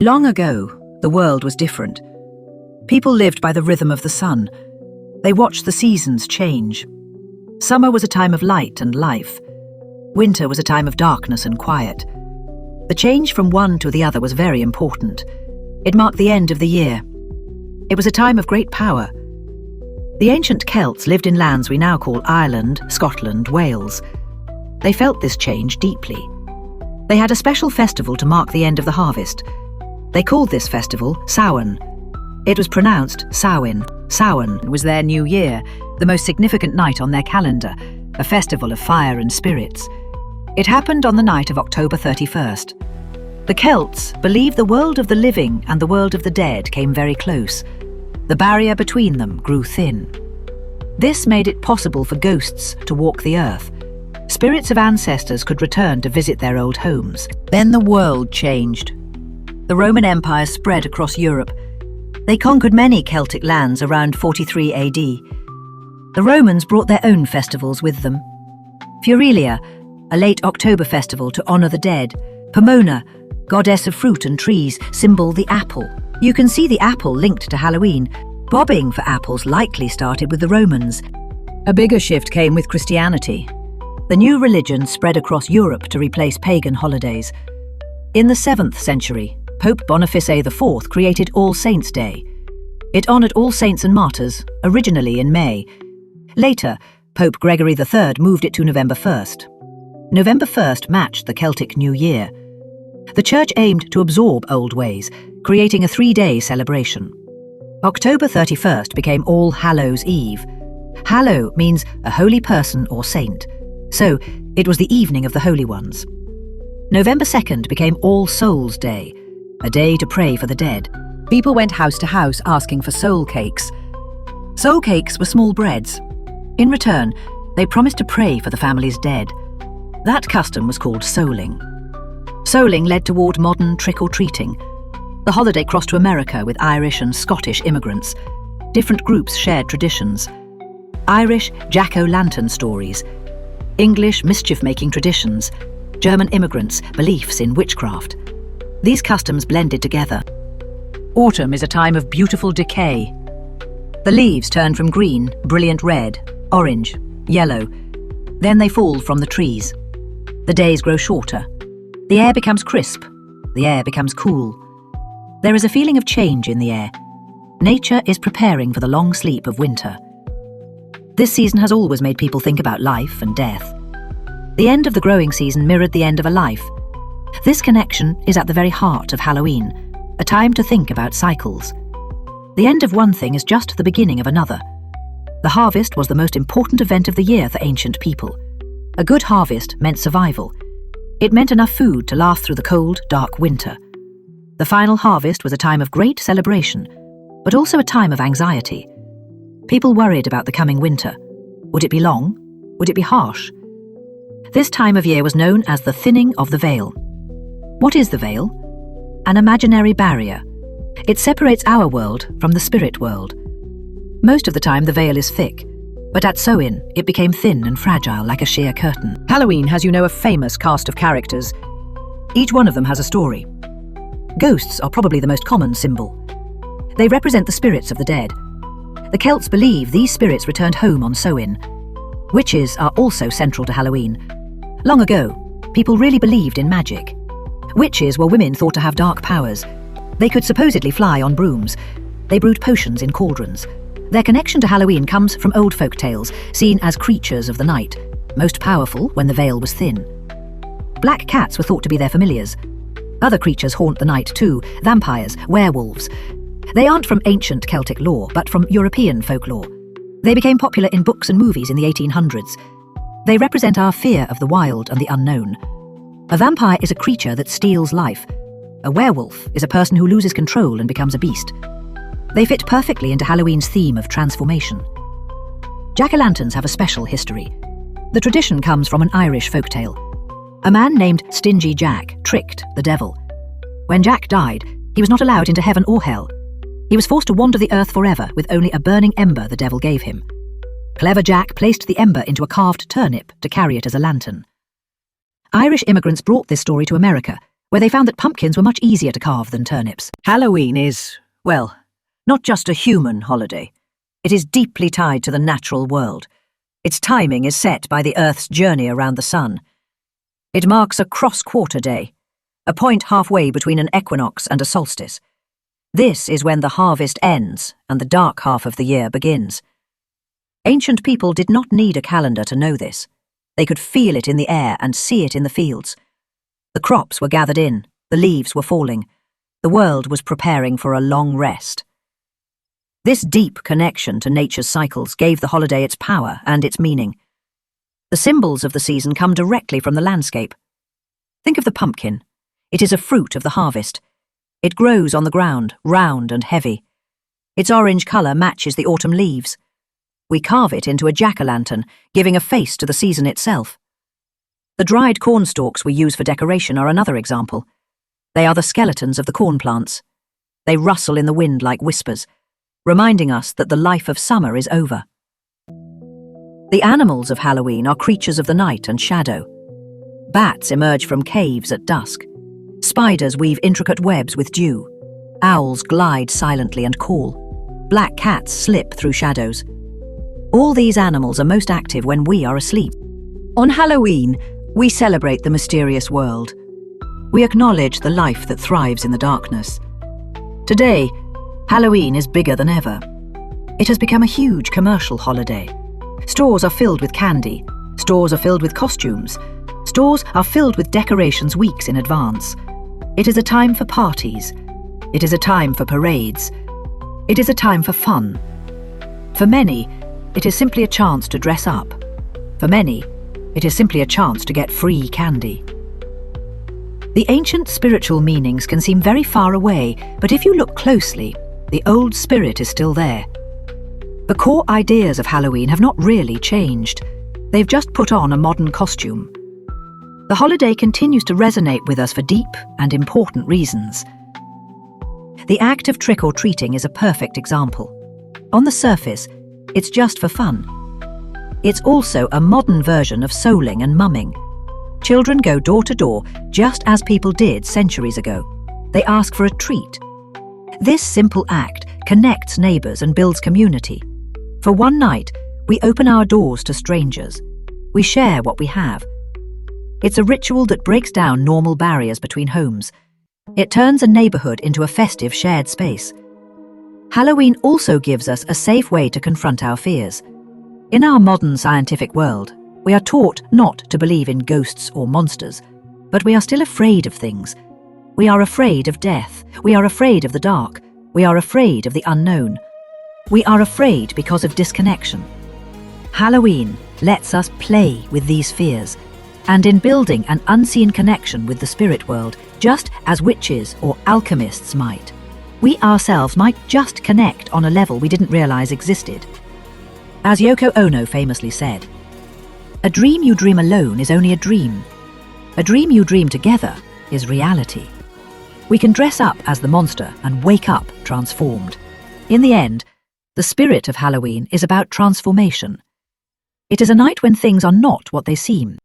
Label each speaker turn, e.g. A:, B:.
A: Long ago, the world was different. People lived by the rhythm of the sun. They watched the seasons change. Summer was a time of light and life. Winter was a time of darkness and quiet. The change from one to the other was very important. It marked the end of the year. It was a time of great power. The ancient Celts lived in lands we now call Ireland, Scotland, Wales. They felt this change deeply. They had a special festival to mark the end of the harvest. They called this festival Samhain. It was pronounced Samhain. Samhain was their new year, the most significant night on their calendar, a festival of fire and spirits. It happened on the night of October 31st. The Celts believed the world of the living and the world of the dead came very close. The barrier between them grew thin. This made it possible for ghosts to walk the earth. Spirits of ancestors could return to visit their old homes. Then the world changed. The Roman Empire spread across Europe. They conquered many Celtic lands around 43 AD. The Romans brought their own festivals with them. Furilia, a late October festival to honor the dead. Pomona, goddess of fruit and trees, symbol the apple. You can see the apple linked to Halloween. Bobbing for apples likely started with the Romans. A bigger shift came with Christianity. The new religion spread across Europe to replace pagan holidays. In the 7th century, Pope Boniface IV created All Saints' Day. It honored all saints and martyrs, originally in May. Later, Pope Gregory III moved it to November 1st. November 1st matched the Celtic New Year. The church aimed to absorb old ways, creating a 3-day celebration. October 31st became All Hallows' Eve. Hallow means a holy person or saint, so it was the evening of the holy ones. November 2nd became All Souls' Day, a day to pray for the dead. People went house to house asking for soul cakes. Soul cakes were small breads. In return, they promised to pray for the family's dead. That custom was called souling. Souling led toward modern trick-or-treating. The holiday crossed to America with Irish and Scottish immigrants. Different groups shared traditions. Irish jack-o'-lantern stories, English mischief-making traditions, German immigrants' beliefs in witchcraft. These customs blended together. Autumn is a time of beautiful decay. The leaves turn from green, brilliant red, orange, yellow. Then they fall from the trees. The days grow shorter. The air becomes crisp. The air becomes cool. There is a feeling of change in the air. Nature is preparing for the long sleep of winter. This season has always made people think about life and death. The end of the growing season mirrored the end of a life. This connection is at the very heart of Halloween, a time to think about cycles. The end of one thing is just the beginning of another. The harvest was the most important event of the year for ancient people. A good harvest meant survival. It meant enough food to last through the cold, dark winter. The final harvest was a time of great celebration, but also a time of anxiety. People worried about the coming winter. Would it be long? Would it be harsh? This time of year was known as the thinning of the veil. What is the veil? An imaginary barrier. It separates our world from the spirit world. Most of the time the veil is thick, but at Samhain it became thin and fragile like a sheer curtain. Halloween has, a famous cast of characters. Each one of them has a story. Ghosts are probably the most common symbol. They represent the spirits of the dead. The Celts believe these spirits returned home on Samhain. Witches are also central to Halloween. Long ago, people really believed in magic. Witches were women thought to have dark powers. They could supposedly fly on brooms. They brewed potions in cauldrons. Their connection to Halloween comes from old folk tales, seen as creatures of the night, most powerful when the veil was thin. Black cats were thought to be their familiars. Other creatures haunt the night too, vampires, werewolves. They aren't from ancient Celtic lore, but from European folklore. They became popular in books and movies in the 1800s. They represent our fear of the wild and the unknown. A vampire is a creature that steals life. A werewolf is a person who loses control and becomes a beast. They fit perfectly into Halloween's theme of transformation. Jack-o'-lanterns have a special history. The tradition comes from an Irish folktale. A man named Stingy Jack tricked the devil. When Jack died, he was not allowed into heaven or hell. He was forced to wander the earth forever with only a burning ember the devil gave him. Clever Jack placed the ember into a carved turnip to carry it as a lantern. Irish immigrants brought this story to America, where they found that pumpkins were much easier to carve than turnips. Halloween is, well, not just a human holiday. It is deeply tied to the natural world. Its timing is set by the Earth's journey around the sun. It marks a cross-quarter day, a point halfway between an equinox and a solstice. This is when the harvest ends and the dark half of the year begins. Ancient people did not need a calendar to know this. They could feel it in the air and see it in the fields. The crops were gathered in, the leaves were falling. The world was preparing for a long rest. This deep connection to nature's cycles gave the holiday its power and its meaning. The symbols of the season come directly from the landscape. Think of the pumpkin. It is a fruit of the harvest. It grows on the ground, round and heavy. Its orange colour matches the autumn leaves. We carve it into a jack-o'-lantern, giving a face to the season itself. The dried corn stalks we use for decoration are another example. They are the skeletons of the corn plants. They rustle in the wind like whispers, reminding us that the life of summer is over. The animals of Halloween are creatures of the night and shadow. Bats emerge from caves at dusk. Spiders weave intricate webs with dew. Owls glide silently and call. Black cats slip through shadows. All these animals are most active when we are asleep. On Halloween, we celebrate the mysterious world. We acknowledge the life that thrives in the darkness. Today, Halloween is bigger than ever. It has become a huge commercial holiday. Stores are filled with candy. Stores are filled with costumes. Stores are filled with decorations weeks in advance. It is a time for parties. It is a time for parades. It is a time for fun. For many, it is simply a chance to dress up. For many, it is simply a chance to get free candy. The ancient spiritual meanings can seem very far away, but if you look closely, the old spirit is still there. The core ideas of Halloween have not really changed. They've just put on a modern costume. The holiday continues to resonate with us for deep and important reasons. The act of trick-or-treating is a perfect example. On the surface, it's just for fun. It's also a modern version of souling and mumming. Children go door to door just as people did centuries ago. They ask for a treat. This simple act connects neighbours and builds community. For one night, we open our doors to strangers. We share what we have. It's a ritual that breaks down normal barriers between homes. It turns a neighbourhood into a festive shared space. Halloween also gives us a safe way to confront our fears. In our modern scientific world, we are taught not to believe in ghosts or monsters, but we are still afraid of things. We are afraid of death. We are afraid of the dark. We are afraid of the unknown. We are afraid because of disconnection. Halloween lets us play with these fears, and in building an unseen connection with the spirit world, just as witches or alchemists might, we ourselves might just connect on a level we didn't realize existed. As Yoko Ono famously said, "A dream you dream alone is only a dream. A dream you dream together is reality." We can dress up as the monster and wake up transformed. In the end, the spirit of Halloween is about transformation. It is a night when things are not what they seem.